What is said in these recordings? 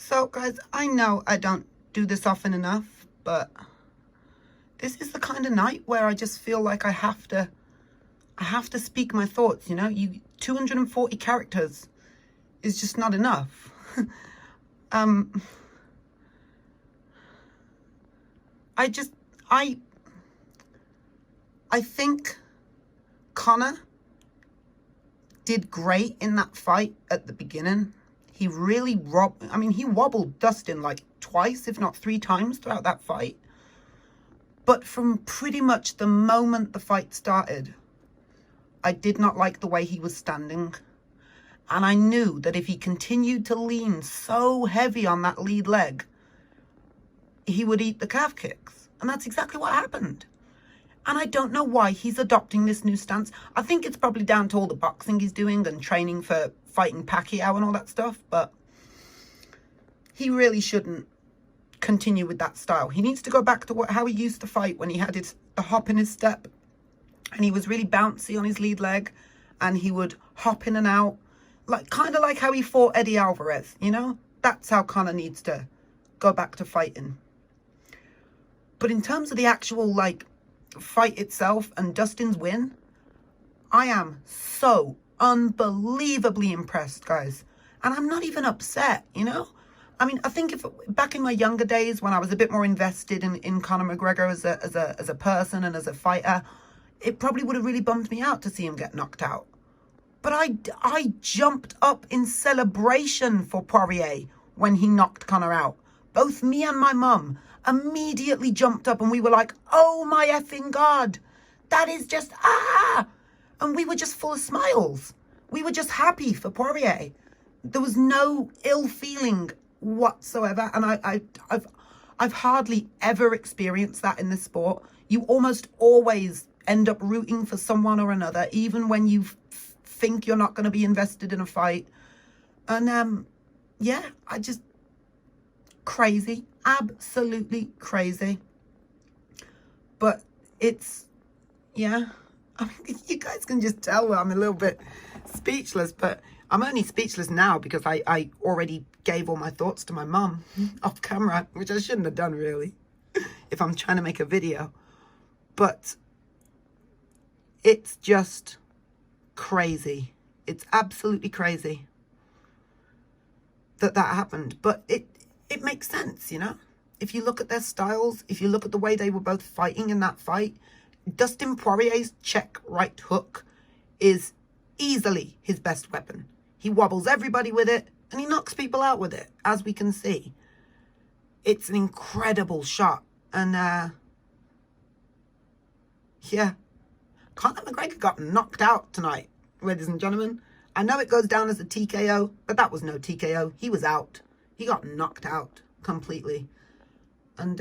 So, guys, I know I don't do this often enough, but this is the kind of night where I just feel like I have to speak my thoughts, you know? 240 characters is just not enough. um, I just, I think Conor did great in that fight at the beginning. He really he wobbled Dustin like twice, if not 3 times throughout that fight. But from pretty much the moment the fight started, I did not like the way he was standing. And I knew that if he continued to lean so heavy on that lead leg, he would eat the calf kicks. And that's exactly what happened. And I don't know why he's adopting this new stance. I think it's probably down to all the boxing he's doing and training for fighting Pacquiao and all that stuff. But he really shouldn't continue with that style. He needs to go back to how he used to fight when he had the hop in his step. And he was really bouncy on his lead leg. And he would hop in and out. Kind of like how he fought Eddie Alvarez, you know? That's how Conor needs to go back to fighting. But in terms of the actual, fight itself and Dustin's win, I am so unbelievably impressed, guys. And I'm not even upset, you know? I mean, I think if back in my younger days when I was a bit more invested in Conor McGregor as a person and as a fighter, it probably would have really bummed me out to see him get knocked out. But I jumped up in celebration for Poirier when he knocked Conor out. Both me and my mum immediately jumped up and we were like, oh my effing God, that is just, and we were just full of smiles. We were just happy for Poirier. There was no ill feeling whatsoever. And I've hardly ever experienced that in this sport. You almost always end up rooting for someone or another, even when you think you're not going to be invested in a fight. And yeah, crazy, absolutely crazy. But it's, yeah, I mean, you guys can just tell I'm a little bit speechless, but I'm only speechless now because I already gave all my thoughts to my mum off camera, which I shouldn't have done really, if I'm trying to make a video. But it's just crazy. It's absolutely crazy that happened. But it makes sense, you know? If you look at their styles, if you look at the way they were both fighting in that fight, Dustin Poirier's check right hook is easily his best weapon. He wobbles everybody with it, and he knocks people out with it, as we can see. It's an incredible shot. And, yeah. Conor McGregor got knocked out tonight, ladies and gentlemen. I know it goes down as a TKO, but that was no TKO. He was out. He got knocked out completely. And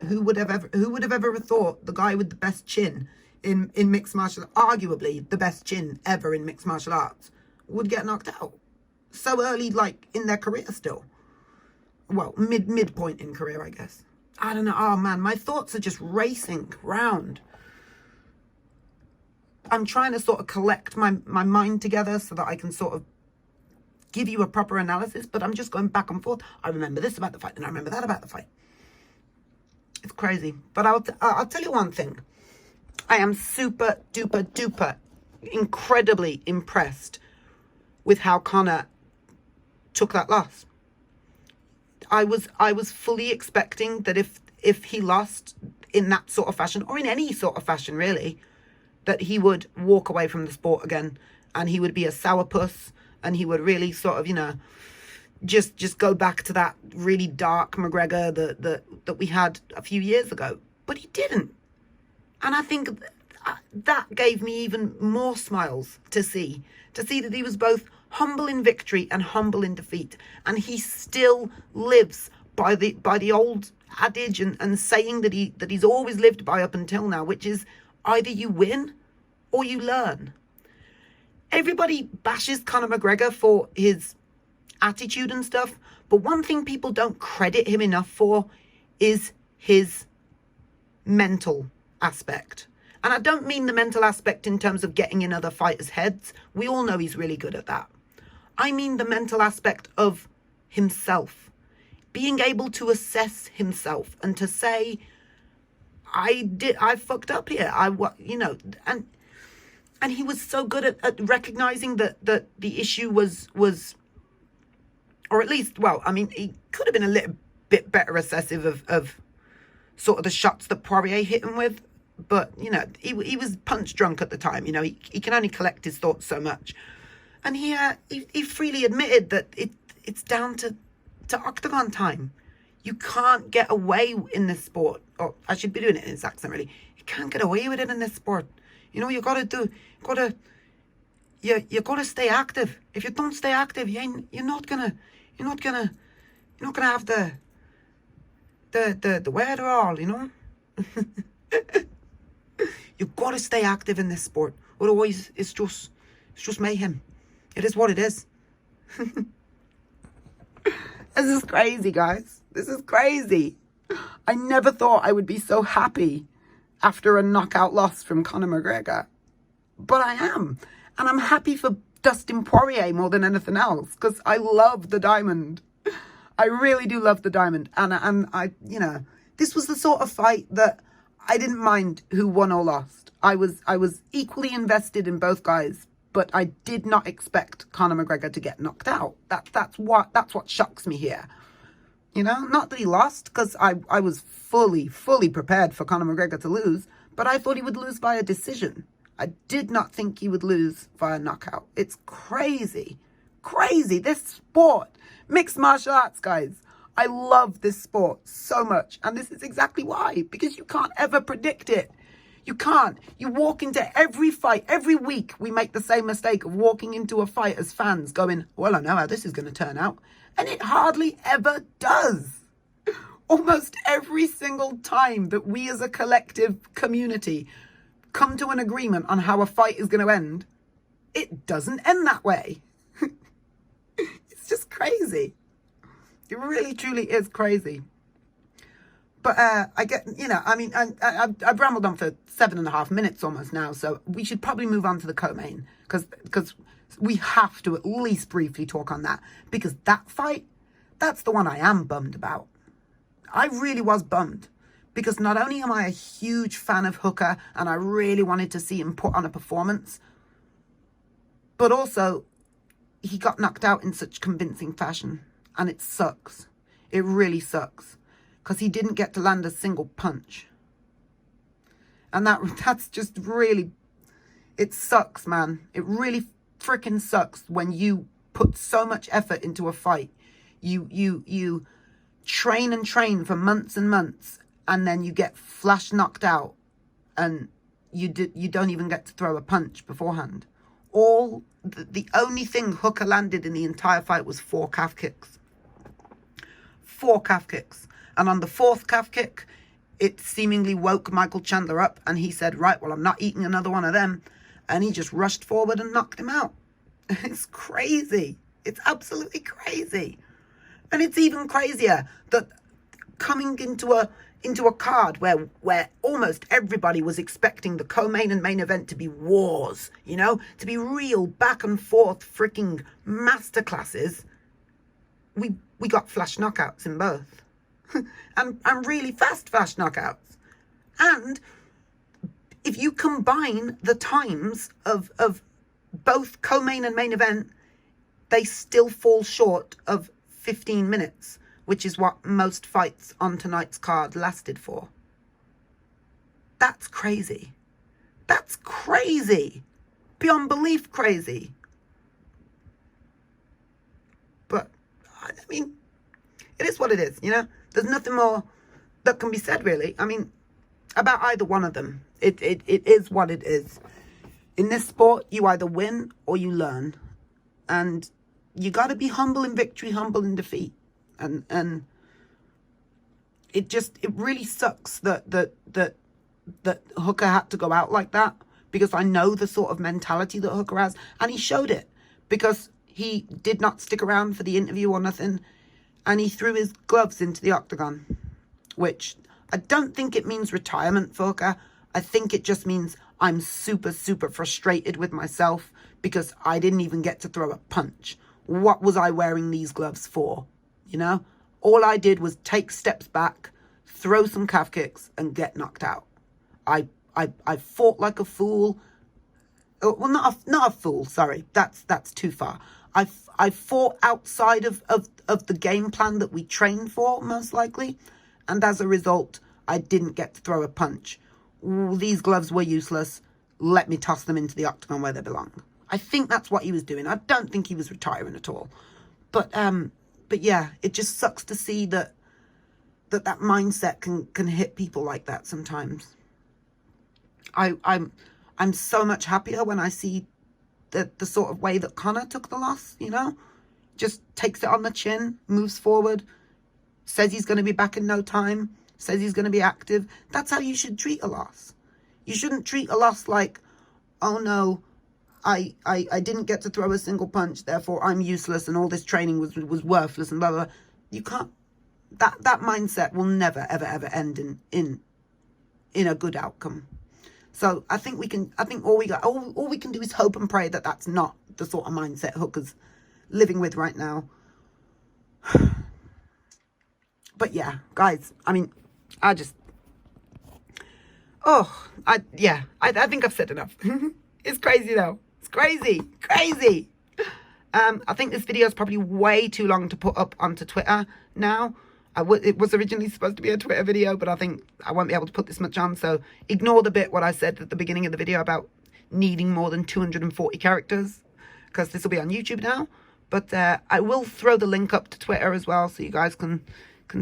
who would have ever thought the guy with the best chin in mixed martial arts, arguably the best chin ever in mixed martial arts, would get knocked out so early, in their career still. Well, midpoint in career, I guess. I don't know. Oh man, my thoughts are just racing round. I'm trying to sort of collect my mind together so that I can sort of give you a proper analysis, but I'm just going back and forth. I remember this about the fight, and I remember that about the fight. It's crazy. But I'll tell you one thing. I am super duper duper incredibly impressed with how Conor took that loss. I was fully expecting that if he lost in that sort of fashion, or in any sort of fashion really, that he would walk away from the sport again, and he would be a sourpuss, and he would really sort of, just go back to that really dark McGregor that we had a few years ago. But he didn't. And I think that gave me even more smiles to see that he was both humble in victory and humble in defeat. And he still lives by the old adage and saying that he's always lived by up until now, which is either you win or you learn. Everybody bashes Conor McGregor for his attitude and stuff, but one thing people don't credit him enough for is his mental aspect. And I don't mean the mental aspect in terms of getting in other fighters' heads. We all know he's really good at that. I mean the mental aspect of himself, being able to assess himself and to say, I fucked up here. And he was so good at recognizing that the issue was, or at least, well, I mean, he could have been a little bit better assessive of sort of the shots that Poirier hit him with. But, he was punch drunk at the time. He can only collect his thoughts so much. And he freely admitted that it's down to octagon time. You can't get away in this sport. Or I should be doing it in his accent, really. You can't get away with it in this sport. You got to do, you got to stay active. If you don't stay active, you're not gonna have the wherewithal, You got to stay active in this sport. Otherwise, it's just mayhem. It is what it is. This is crazy, guys. This is crazy. I never thought I would be so happy after a knockout loss from Conor McGregor. But I am. And I'm happy for Dustin Poirier more than anything else, because I love the diamond. I really do love the diamond. And I, this was the sort of fight that I didn't mind who won or lost. I was equally invested in both guys, but I did not expect Conor McGregor to get knocked out. That's what shocks me here. Not that he lost, because I was fully prepared for Conor McGregor to lose, but I thought he would lose by a decision. I did not think he would lose via knockout. It's crazy. Crazy. This sport, mixed martial arts, guys. I love this sport so much. And this is exactly why. Because you can't ever predict it. You can't. You walk into every fight. Every week we make the same mistake of walking into a fight as fans going, well, I know how this is going to turn out. And it hardly ever does. Almost every single time that we as a collective community come to an agreement on how a fight is going to end, it doesn't end that way. It's just crazy. It really, truly is crazy. But I get, I've rambled on for 7.5 minutes almost now, so we should probably move on to the co-main, because we have to at least briefly talk on that, because that fight, that's the one I am bummed about. I really was bummed, because not only am I a huge fan of Hooker, and I really wanted to see him put on a performance, but also he got knocked out in such convincing fashion. And it sucks. It really sucks. Because he didn't get to land a single punch. And that's just really... It sucks, man. It really freaking sucks when you put so much effort into a fight. You train and train for months and months. And then you get flash knocked out. And you don't even get to throw a punch beforehand. The only thing Hooker landed in the entire fight was 4 calf kicks. 4 calf kicks. And on the 4th calf kick, it seemingly woke Michael Chandler up, and he said, right, well, I'm not eating another one of them. And he just rushed forward and knocked him out. It's crazy. It's absolutely crazy. And it's even crazier that coming into a card where almost everybody was expecting the co-main and main event to be wars, to be real back and forth freaking masterclasses, we got flash knockouts in both. and really fast flash knockouts. And if you combine the times of both co-main and main event, they still fall short of 15 minutes, which is what most fights on tonight's card lasted for. That's crazy. That's crazy. Beyond belief crazy. But, I mean, it is what it is, There's nothing more that can be said, really. I mean, about either one of them. It is what it is. In this sport, you either win or you learn. And you got to be humble in victory, humble in defeat. And it really sucks that Hooker had to go out like that, because I know the sort of mentality that Hooker has, and he showed it, because he did not stick around for the interview or nothing, and he threw his gloves into the octagon, which I don't think it means retirement for Hooker. I think it just means I'm super, super frustrated with myself because I didn't even get to throw a punch. What was I wearing these gloves for? you know? All I did was take steps back, throw some calf kicks, and get knocked out. I fought like a fool. Well, not a fool, sorry. That's too far. I fought outside of the game plan that we trained for, most likely. And as a result, I didn't get to throw a punch. Ooh, these gloves were useless. Let me toss them into the octagon where they belong. I think that's what he was doing. I don't think he was retiring at all. But yeah, it just sucks to see that mindset can hit people like that sometimes. I'm so much happier when I see the sort of way that Conor took the loss, you know? Just takes it on the chin, moves forward, says he's going to be back in no time, says he's going to be active. That's how you should treat a loss. You shouldn't treat a loss like, oh no, I didn't get to throw a single punch, therefore I'm useless and all this training was worthless and blah, blah, blah. You can't, that mindset will never, ever, ever end in a good outcome. So I think all we can do is hope and pray that that's not the sort of mindset Hooker's living with right now. But yeah, guys, I mean, I think I've said enough. It's crazy though. It's crazy. I think this video is probably way too long to put up onto Twitter now. It was originally supposed to be a Twitter video, but I think I won't be able to put this much on. So ignore the bit what I said at the beginning of the video about needing more than 240 characters, because this will be on YouTube now. But I will throw the link up to Twitter as well, so you guys can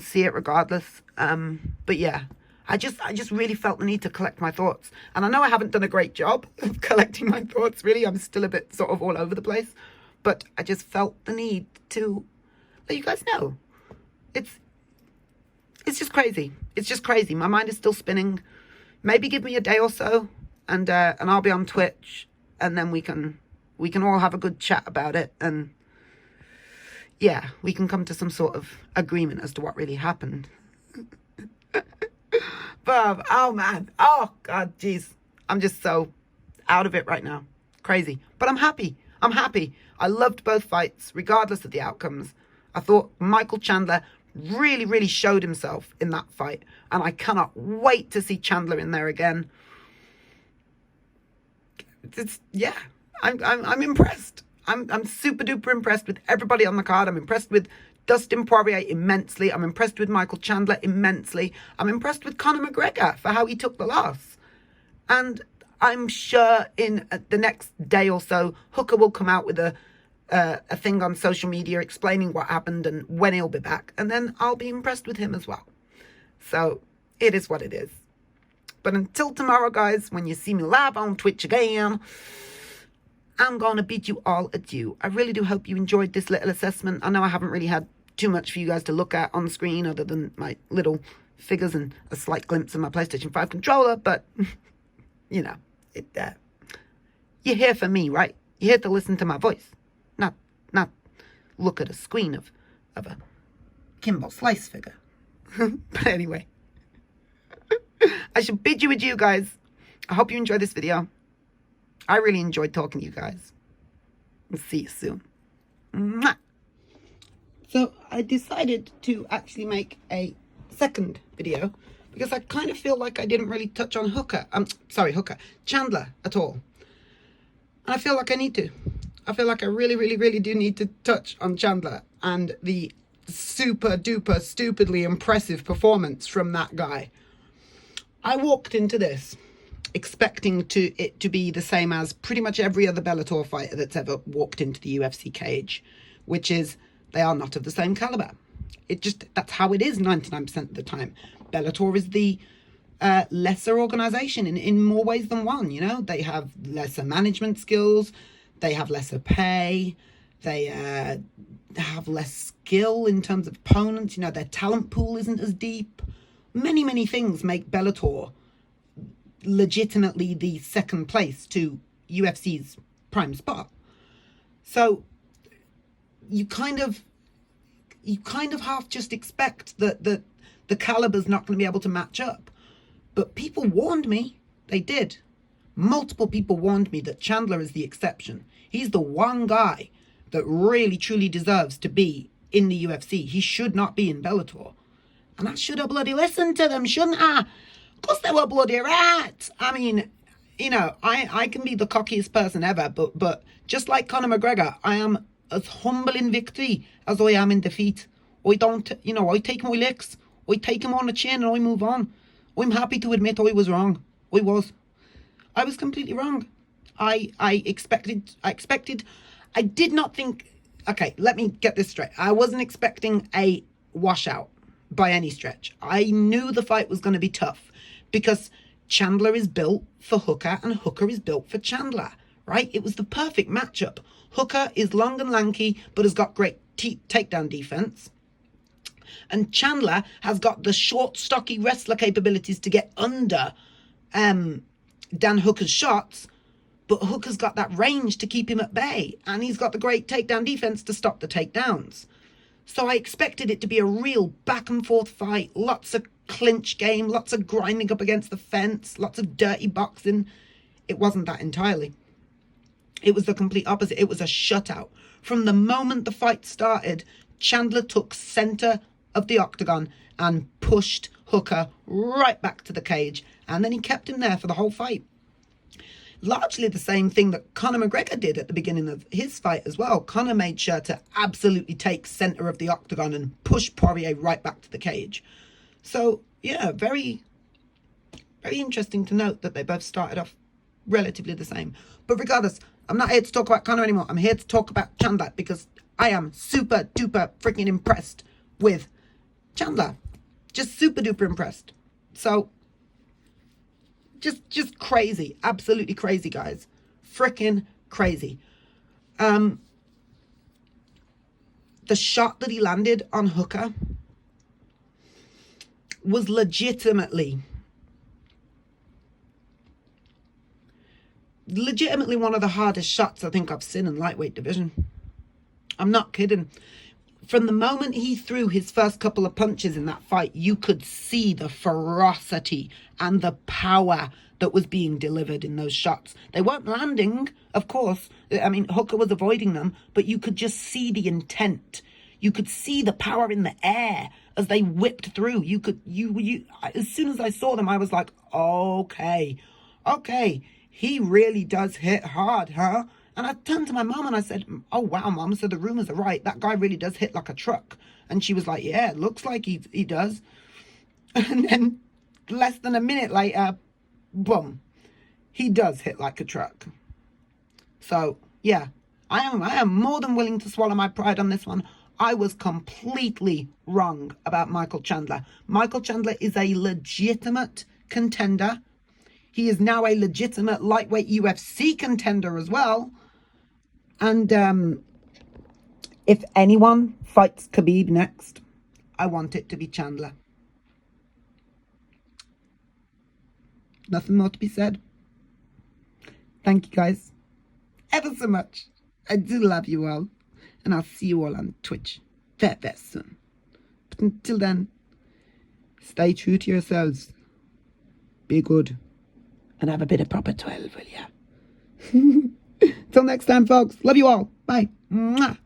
see it regardless. But yeah, I just really felt the need to collect my thoughts. And I know I haven't done a great job of collecting my thoughts, really. I'm still a bit sort of all over the place. But I just felt the need to let you guys know. It's just crazy. It's just crazy. My mind is still spinning. Maybe give me a day or so, and I'll be on Twitch, and then we can all have a good chat about it, and yeah, we can come to some sort of agreement as to what really happened. But oh man, oh god, jeez, I'm just so out of it right now. Crazy, but I'm happy. I loved both fights, regardless of the outcomes. I thought Michael Chandler really, really showed himself in that fight, and I cannot wait to see Chandler in there again. I'm impressed. I'm super duper impressed with everybody on the card. I'm impressed with Dustin Poirier immensely. I'm impressed with Michael Chandler immensely. I'm impressed with Conor McGregor for how he took the loss. And I'm sure in the next day or so, Hooker will come out with a thing on social media explaining what happened and when he'll be back. And then I'll be impressed with him as well. So it is what it is. But until tomorrow, guys, when you see me live on Twitch again, I'm going to bid you all adieu. I really do hope you enjoyed this little assessment. I know I haven't really had too much for you guys to look at on screen other than my little figures and a slight glimpse of my PlayStation 5 controller. But, you know, you're here for me, right? You're here to listen to my voice. Not look at a screen of a Kimball Slice figure. But anyway, I should bid you adieu, guys. I hope you enjoyed this video. I really enjoyed talking to you guys. We'll see you soon. Mwah! So I decided to actually make a second video because I kind of feel like I didn't really touch on Chandler at all. And I feel like I need to. I feel like I really, really, really do need to touch on Chandler and the super duper stupidly impressive performance from that guy. I walked into this expecting it to be the same as pretty much every other Bellator fighter that's ever walked into the UFC cage, which is they are not of the same caliber. That's how it is 99% of the time. Bellator is the lesser organization in more ways than one, you know? They have lesser management skills, they have lesser pay, they have less skill in terms of opponents, you know, their talent pool isn't as deep. Many, many things make Bellator legitimately the second place to UFC's prime spot. So you kind of half just expect that the caliber's not going to be able to match up. But people warned me. They did. Multiple people warned me that Chandler is the exception. He's the one guy that really truly deserves to be in the UFC. He should not be in Bellator. And I should have bloody listened to them, shouldn't I? Of course they were bloody right. I mean, you know, I can be the cockiest person ever, but just like Conor McGregor, I am as humble in victory as I am in defeat. I don't, you know, I take my licks, I take them on the chin and I move on. I'm happy to admit I was wrong. I was completely wrong. I did not think, okay, let me get this straight. I wasn't expecting a washout by any stretch. I knew the fight was going to be tough because Chandler is built for Hooker and Hooker is built for Chandler, right? It was the perfect matchup. Hooker is long and lanky, but has got great takedown defense. And Chandler has got the short, stocky wrestler capabilities to get under Dan Hooker's shots, but Hooker's got that range to keep him at bay, and he's got the great takedown defense to stop the takedowns. So I expected it to be a real back and forth fight, lots of clinch game, lots of grinding up against the fence, lots of dirty boxing. It wasn't that entirely. It was the complete opposite. It was a shutout. From the moment the fight started, Chandler took center of the octagon and pushed Hooker right back to the cage, and then he kept him there for the whole fight. Largely the same thing that Conor McGregor did at the beginning of his fight as well. Conor made sure to absolutely take center of the octagon and push Poirier right back to the cage. So, yeah, very, very interesting to note that they both started off relatively the same. But regardless, I'm not here to talk about Conor anymore. I'm here to talk about Chandler because I am super duper freaking impressed with Chandler. Just super duper impressed. So, just crazy. Absolutely crazy, guys. Freaking crazy. The shot that he landed on Hooker was legitimately one of the hardest shots I think I've seen in lightweight division. I'm not kidding. From the moment he threw his first couple of punches in that fight, you could see the ferocity and the power that was being delivered in those shots. They weren't landing, of course. I mean, Hooker was avoiding them, but you could just see the intent. You could see the power in the air as they whipped through. You as soon as I saw them, I was like, okay, he really does hit hard, huh? And I turned to my mom and I said, oh, wow, Mom, so the rumors are right. That guy really does hit like a truck. And she was like, yeah, it looks like he does. And then less than a minute later, boom, he does hit like a truck. So, yeah, I am more than willing to swallow my pride on this one. I was completely wrong about Michael Chandler. Michael Chandler is a legitimate contender. He is now a legitimate lightweight UFC contender as well. And if anyone fights Khabib next, I want it to be Chandler. Nothing more to be said. Thank you guys ever so much. I do love you all. And I'll see you all on Twitch very, very soon. But until then, stay true to yourselves. Be good. And have a bit of proper 12, will ya? Till next time, folks. Love you all. Bye. Mwah.